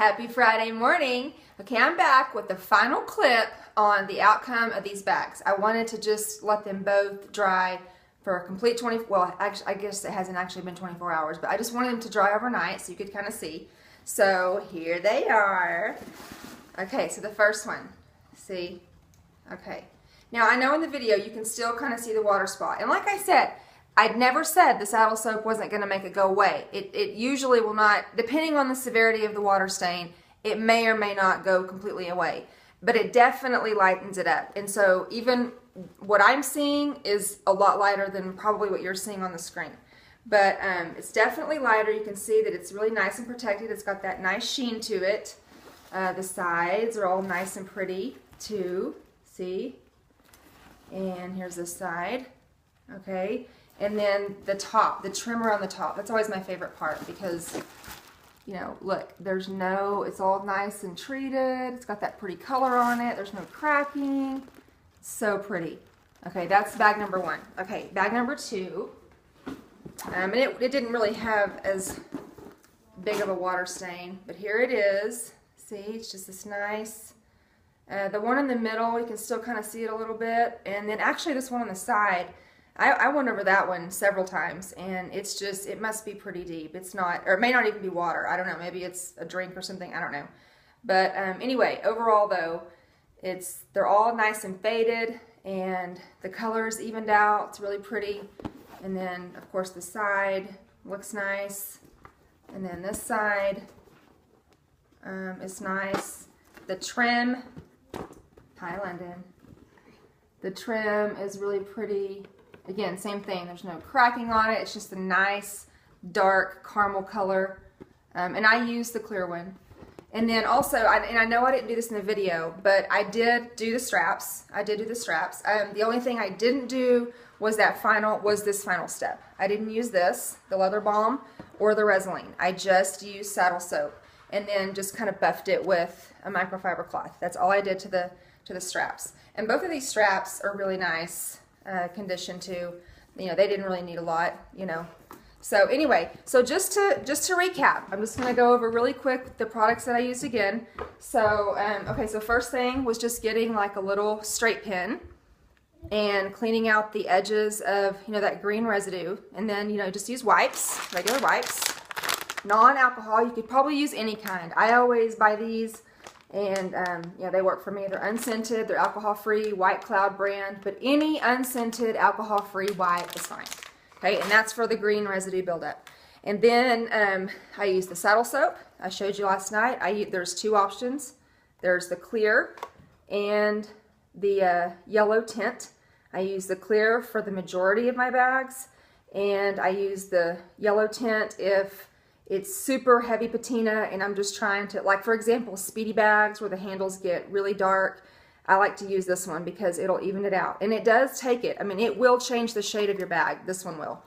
Happy Friday morning. Okay, I'm back with the final clip on the outcome of these bags. I wanted to just let them both dry for a complete 20, well, actually, I guess it hasn't actually been 24 hours, but I just wanted them to dry overnight so you could kind of see. So here they are. Okay, so the first one, see? Okay. Now I know in the video you can still kind of see the water spot. And like I said, I'd never said the saddle soap wasn't going to make it go away. It usually will not, depending on the severity of the water stain, it may or may not go completely away. But it definitely lightens it up. And so even what I'm seeing is a lot lighter than probably what you're seeing on the screen. But it's definitely lighter. You can see that it's really nice and protected. It's got that nice sheen to it. The sides are all nice and pretty too. See? And here's this side. Okay. And then the top, the trim around the top, that's always my favorite part because, you know, look, there's no, it's all nice and treated. It's got that pretty color on it. There's no cracking. So pretty. Okay, that's bag number one. Okay, bag number two. And it didn't really have as big of a water stain, but here it is. See, it's just this nice. The one in the middle, you can still kind of see it a little bit. And then actually this one on the side, I went over that one several times, and it's just, it must be pretty deep. It's not, or it may not even be water. I don't know. Maybe it's a drink or something. I don't know. But anyway, overall though, they're all nice and faded, and the color's evened out. It's really pretty. And then, of course, the side looks nice. And then this side is nice. The trim, hi London. The trim is really pretty. Again, same thing. There's no cracking on it. It's just a nice, dark caramel color. And I use the clear one. And then also, and I know I didn't do this in the video, but I did do the straps. I did do the straps. The only thing I didn't do was this final step. I didn't use this, the leather balm, or the Resolene. I just used saddle soap and then just kind of buffed it with a microfiber cloth. That's all I did to the straps. And both of these straps are really nice condition too. You know, they didn't really need a lot, you know. So anyway, so just to recap, I'm just going to go over really quick the products that I used again. So okay, so first thing was just getting like a little straight pin and cleaning out the edges of, you know, that green residue, and then, you know, just use wipes, regular wipes, non-alcohol. You could probably use any kind. I always buy these, and yeah, they work for me. They're unscented, they're alcohol-free, White Cloud brand, but any unscented alcohol-free wipe is fine. Okay, and that's for the green residue buildup. And then I use the saddle soap. I showed you last night. There's two options. There's the clear and the yellow tint. I use the clear for the majority of my bags, and I use the yellow tint if it's super heavy patina and I'm just trying to, like for example, speedy bags where the handles get really dark, I like to use this one because it'll even it out. And it does take it. I mean, it will change the shade of your bag. This one will.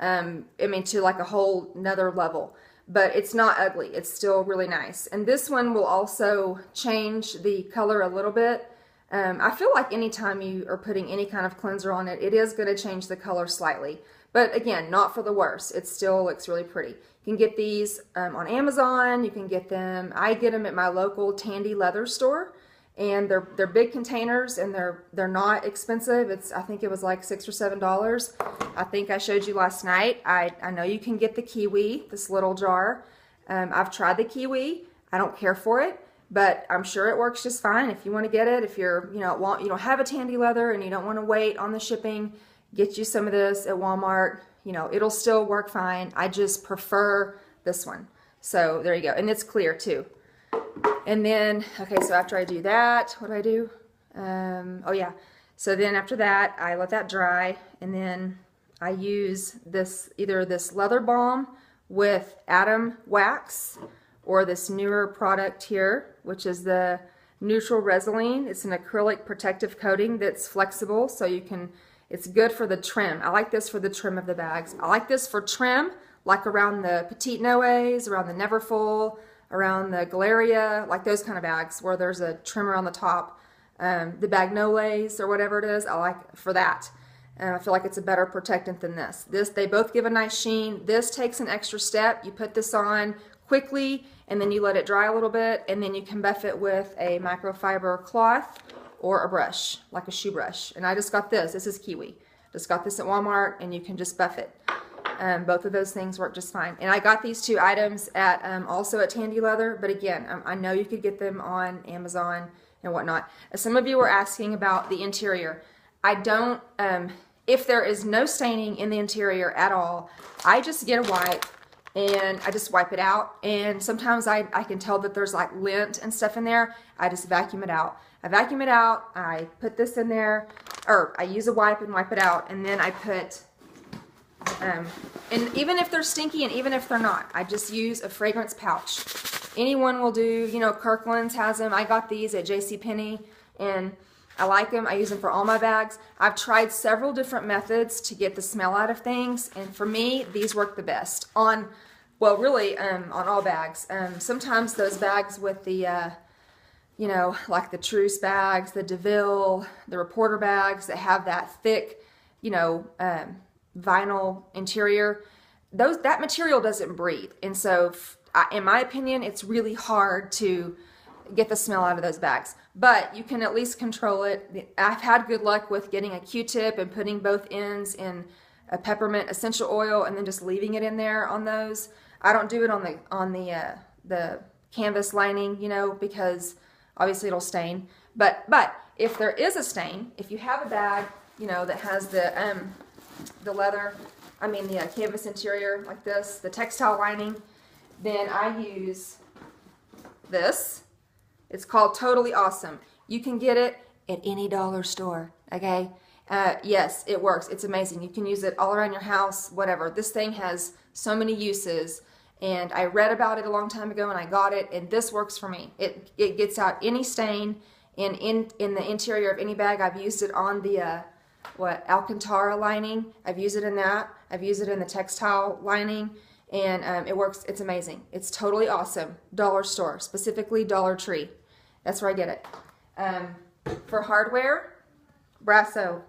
I mean, to like a whole nother level. But it's not ugly. It's still really nice. And this one will also change the color a little bit. I feel like anytime you are putting any kind of cleanser on it, it is going to change the color slightly. But again, not for the worse. It still looks really pretty. You can get these on Amazon. You can get them, I get them at my local Tandy leather store. And they're big containers, and they're not expensive. I think it was like $6 or $7. I think I showed you last night. I know you can get the kiwi, this little jar. I've tried the kiwi. I don't care for it, but I'm sure it works just fine. If you want to get it, if you're, you don't have a Tandy leather and you don't want to wait on the shipping, get you some of this at Walmart. You know, it'll still work fine. I just prefer this one. So there you go, and it's clear too. And then, okay, so after I do that, what do I do? Oh yeah, so then after that, I let that dry, and then I use this, either this leather balm with Atom wax, or this newer product here, which is the Neutral Resolene. It's an acrylic protective coating that's flexible, so you can, it's good for the trim. I like this for the trim of the bags. I like this for trim, like around the Petite Noes, around the Neverfull, around the Galeria, like those kind of bags where there's a trimmer on the top, the Bagnoles or whatever it is. I like for that. I feel like it's a better protectant than this. They both give a nice sheen. This takes an extra step. You put this on, quickly, and then you let it dry a little bit, and then you can buff it with a microfiber cloth or a brush, like a shoe brush. And I just got this. This is Kiwi. Just got this at Walmart, and you can just buff it. Both of those things work just fine. And I got these two items at also at Tandy Leather, but again, I know you could get them on Amazon and whatnot. Some of you were asking about the interior. I don't, if there is no staining in the interior at all, I just get a wipe and I just wipe it out. And sometimes I can tell that there's like lint and stuff in there. I just vacuum it out. I vacuum it out, I put this in there, or I use a wipe and wipe it out, and then I put, and even if they're stinky and even if they're not, I just use a fragrance pouch. Anyone will do, you know, Kirkland's has them. I got these at JCPenney, and I like them. I use them for all my bags. I've tried several different methods to get the smell out of things, and for me, these work the best on, well, really, on all bags. Sometimes those bags with the, you know, like the Truce bags, the DeVille, the Reporter bags that have that thick, you know, vinyl interior, that material doesn't breathe. And so, in my opinion, it's really hard to get the smell out of those bags. But you can at least control it. I've had good luck with getting a Q-tip and putting both ends in a peppermint essential oil and then just leaving it in there on those. I don't do it on the canvas lining, you know, because obviously it'll stain. But if there is a stain, if you have a bag, you know, that has the leather, the canvas interior like this, the textile lining, then I use this. It's called Totally Awesome. You can get it at any dollar store, okay? Yes, it works. It's amazing. You can use it all around your house, whatever. This thing has so many uses, and I read about it a long time ago, and I got it, and this works for me. It gets out any stain in the interior of any bag. I've used it on the Alcantara lining. I've used it in that. I've used it in the textile lining, and it works. It's amazing. It's Totally Awesome. Dollar store, specifically Dollar Tree. That's where I get it. For hardware, Brasso.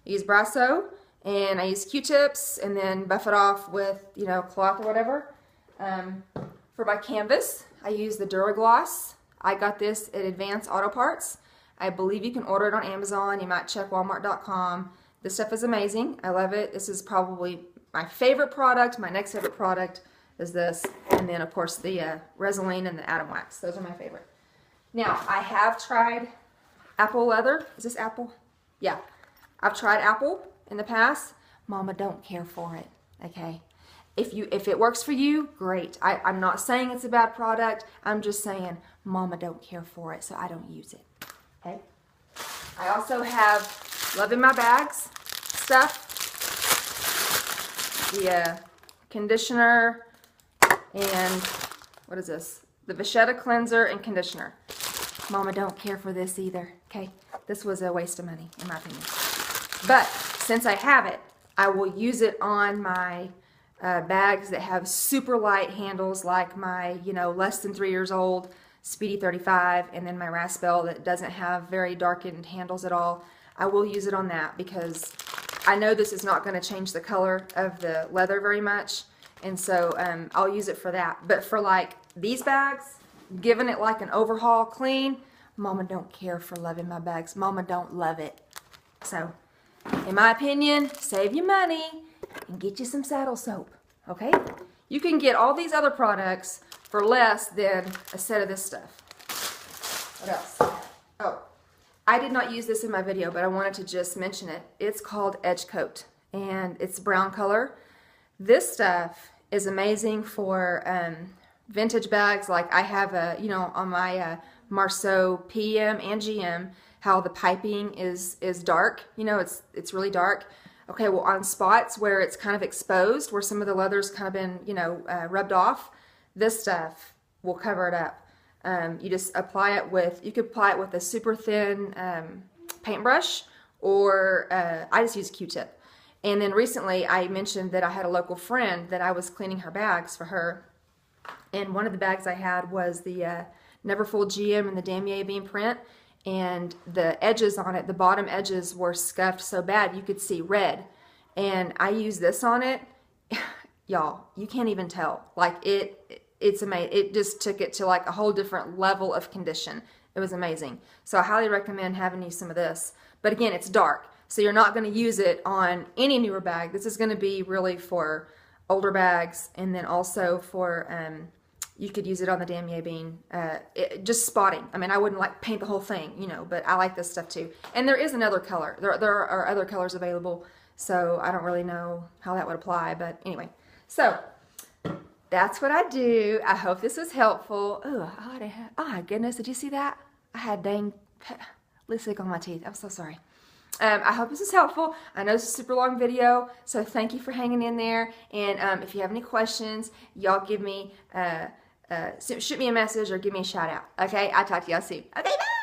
I use Brasso, and I use Q-tips, and then buff it off with, you know, cloth or whatever. For my canvas, I use the Duragloss. I got this at Advanced Auto Parts. I believe you can order it on Amazon. You might check Walmart.com. This stuff is amazing. I love it. This is probably my favorite product. My next favorite product is this. And then, of course, the Resolene and the Atom Wax. Those are my favorite. Now, I have tried apple leather. Is this apple? Yeah. I've tried apple in the past. Mama don't care for it, okay? If it works for you, great. I'm not saying it's a bad product. I'm just saying Mama don't care for it, so I don't use it, okay? I also have Love in My Bags stuff. The conditioner and, what is this? The Vachetta cleanser and conditioner. Mama don't care for this either, okay? This was a waste of money, in my opinion. But since I have it, I will use it on my bags that have super light handles, like my, you know, less than 3 years old Speedy 35, and then my Raspel that doesn't have very darkened handles at all. I will use it on that because I know this is not going to change the color of the leather very much, and so I'll use it for that. But for like these bags, giving it like an overhaul clean, Mama don't care for Love in My Bags. Mama don't love it. So, in my opinion, save your money and get you some saddle soap, okay? You can get all these other products for less than a set of this stuff. What else? Oh, I did not use this in my video, but I wanted to just mention it. It's called Edge Coat, and it's brown color. This stuff is amazing for vintage bags. Like I have you know, on my Marceau PM and GM, how the piping is dark. You know, it's really dark. Okay, well, on spots where it's kind of exposed, where some of the leather's kind of been, you know, rubbed off, this stuff will cover it up. You just apply it with, you could apply it with a super thin paintbrush, or I just use a Q-tip. And then recently I mentioned that I had a local friend that I was cleaning her bags for her, and one of the bags I had was the Neverfull GM and the Damier beam print, and the edges on it, the bottom edges were scuffed so bad you could see red. And I used this on it. Y'all, you can't even tell. Like it's amazing. It just took it to like a whole different level of condition. It was amazing. So I highly recommend having you some of this. But again, it's dark, so you're not going to use it on any newer bag. This is going to be really for older bags, and then also for you could use it on the damier bean, just spotting. I mean, I wouldn't like paint the whole thing, you know, but I like this stuff too. And there is another color. There are other colors available, so I don't really know how that would apply, but anyway. So that's what I do. I hope this was helpful. Oh my goodness, did you see that? I had dang lipstick on my teeth. I'm so sorry. I hope this is helpful. I know it's a super long video, so thank you for hanging in there. And if you have any questions, y'all give me, shoot me a message or give me a shout out. Okay, I'll talk to y'all soon. Okay, bye!